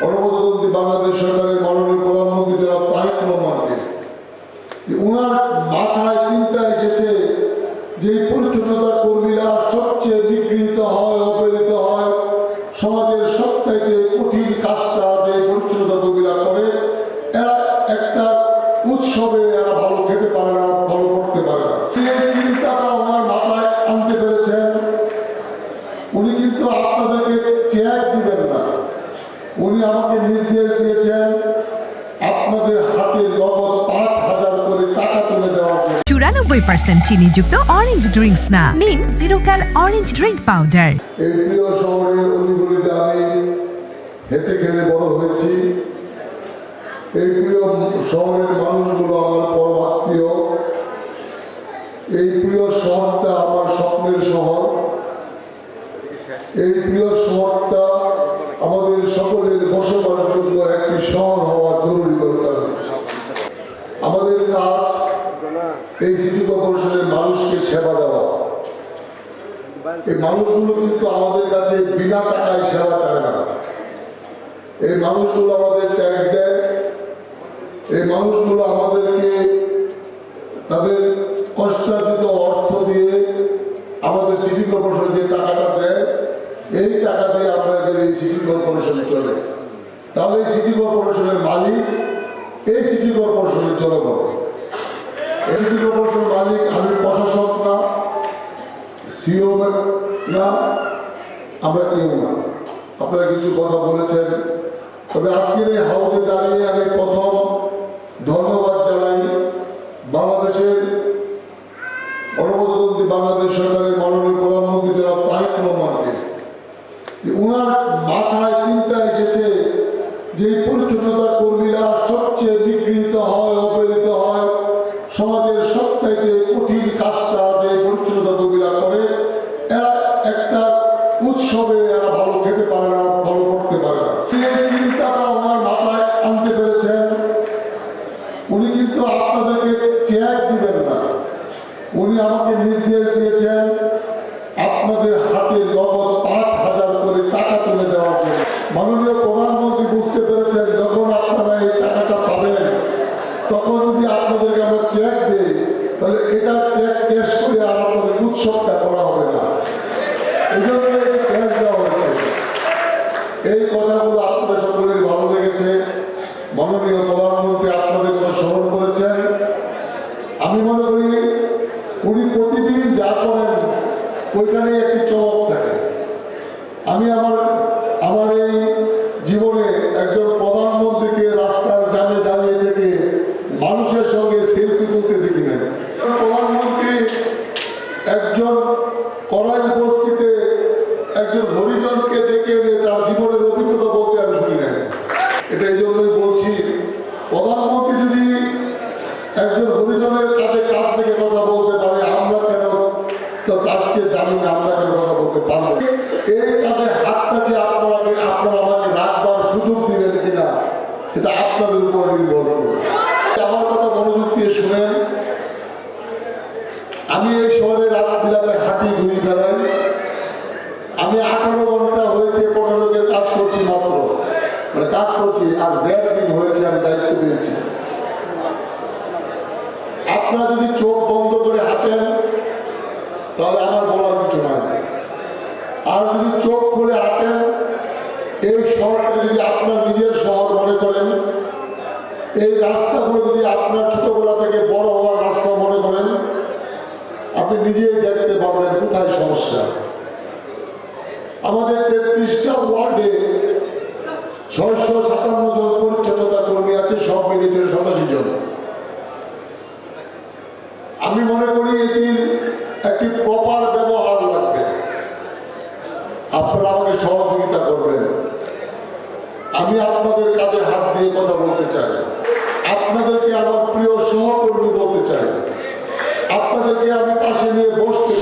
গণপ্রজাতন্ত্রী বাংলাদেশ সরকারের মাননীয় প্রধানমন্ত্রী জনাব তারেক রহমানকে, ওনার মাথায় চিন্তা এসেছে যে পরিচ্ছন্নতা কর্মীরা সবচেয়ে নিগৃহীত হয়, অবহেলিত হয়, সমাজের সবচাইতে কঠিন কাজটা যে পরিচ্ছন্নতা কর্মীরা করে, এরা একটা উৎসবে এরা ভালো খেতে পারে না, ভালো করতে পারে না। এই চিন্তাটা ওনার মাথায় আনতে পেরেছেন। উনি কিন্তু আপনাদেরকে চেক দিবেন না, উনি আমাকে নির্দেশ দিয়েছেন আপনাদের হাতে নগদ ৫,০০০ করে টাকা তুলে দেওয়ার জন্য। ৯৪% চিনিযুক্ত অরেঞ্জ ড্রিঙ্কস না, নিন জিরো ক্যাল অরেঞ্জ ড্রিঙ্ক পাউডার। এই প্রিয় শহরের অলিগলিতে আমি হেঁটে খেলে বড় হয়েছি। এই প্রিয় শহরের মানুষগুলো আমার পরম আত্মীয়। এই প্রিয় শহরটা আমার স্বপ্নের শহর। এই প্রিয় শহরটা আমাদের সকলের বসবাসযোগ্য একটি শহর হওয়া জরুরি দরকার। আমাদের কাজ এই সিটি কর্পোরেশনের মানুষকে সেবা দেওয়া। এই মানুষগুলো কিন্তু আমাদের কাছে বিনা টাকায় সেবা চায় না। এই মানুষগুলো আমাদের ট্যাক্স দেয়। এই মানুষগুলো আমাদেরকে তাদের কষ্টার্জিত অর্থ দিয়ে আমাদের সিটি কর্পোরেশন যে টাকাটা দেয়, এই টাকা দিয়ে আপনাদের এই সিটি কর্পোরেশনে চলে। তাহলে এই সিটি কর্পোরেশনের মালিক এই সিটি কর্পোরেশনের জনগণ। এই সিটি কর্পোরেশনের মালিক আমি প্রশাসক না, সিও না, আমরা কেউ না। আপনারা কিছু কথা বলেছেন, তবে আজকের এই হাউসে দাঁড়িয়ে আমি প্রথম ধন্যবাদ জানাই বাংলাদেশের গণপ্রজাতন্ত্রী বাংলাদেশ সরকারের মাননীয় প্রধানমন্ত্রী জনাব তারেক রহমানকে। ওনার মাথায় চিন্তা এসেছে যে পরিচ্ছন্নতা কর্মীরা সবচেয়ে নিগৃহীত হয়, অবহেলিত হয়, সমাজের সবচাইতে কঠিন কাজটা যে পরিচ্ছন্নতা কর্মীরা করে, এরা একটা উৎসবে এরা ভালো খেতে পারে না, ভালো করতে পারে না। এই চিন্তাটা ওনার মাথায় আনতে পেরেছেন। উনি কিন্তু আপনাদেরকে চেক দিবেন না, উনি আমাকে নির্দেশ দিয়েছেন আপনাদের হাতে নগদ ৫,০০০ করে টাকা তুলে দেওয়ার জন্য। মাননীয় প্রধানমন্ত্রী বুঝতে পেরেছেন যখন আপনারা এই টাকাটা পাবেন, তখন যদি আপনাদেরকে আমরা চেক দিই, তাহলে এটা চেক ক্যাশ করে আর আপনাদের উৎসবটা করা হবে না। এই জন্য এই ক্যাশ দেওয়া হয়েছে। এই কথাগুলো আপনাদের সকলের ভালো লেগেছে। মাননীয় প্রধানমন্ত্রী আপনাদের কথা স্মরণ করেছেন। আমি মনে করি উনি প্রতিদিন যা করেন ওইখানে একটি চমক থাকে। আমি আমার এই জীবনে একজন প্রধানমন্ত্রীকে রাস্তার জানে দাঁড়িয়ে থেকে মানুষের সঙ্গে সেলফি তুলতে দেখি না। প্রধানমন্ত্রী একজন কড়াই উপস্থিতে একজন হরিজনকে ডেকে এনে তার জীবনের অভিজ্ঞতা বলতে আমি শুনি না। এটা এই জন্যই বলছি, প্রধানমন্ত্রী যদি একজন হরিজনের কাছে কাছ থেকে কথা বলতে পারে, আমরা কেন তো তার চেয়ে জানি না আমরা কেন কথা বলতে পারবো? এই কাজে হাতটাকে আপনারা আমাকে রাখবার সুযোগ দিবেন কিনা সেটা আপনাদের উপর নির্ভর করবে। আমার কথা মনোযোগ দিয়ে শুনেন। আমি এই শহরে রাত বিলাতে হাঁটি ঘুরি বেড়াই। আমি 18 ঘন্টা হয়েছে প্রশাসকের কাজ করছি, মাত্র মানে কাজ করছি, আর 1.5 দিন হয়েছে আমি দায়িত্ব পেয়েছি। আপনারা যদি চোখ বন্ধ করে হাঁটেন তাহলে আমার বলার কিছু নাই, আর যদি চোখ খুলে হাঁটেন, এই শহরটা যদি আপনার নিজের শহর মনে করেন, এই রাস্তাগুলো যদি আপনার ছোটবেলা থেকে বড় হওয়ার রাস্তা মনে করেন, আপনি নিজেই দেখতে পাবেন কোথায় সমস্যা। আমাদের 33টা ওয়ার্ডে 657 জন পরিচ্ছন্নতা কর্মী আছে, সব মিলিয়ে 87 জন। আমি মনে করি এটির একটি প্রপার ব্যবহার লাগবে। আপনারা আমাকে সহযোগিতা করবেন। আমি আপনাদের কাছে হাত দিয়ে কথা বলতে চাই, আপনাদেরকে আমার প্রিয় সহকর্মী বলতে চাই, আপনাদেরকে আমি পাশে নিয়ে বসতে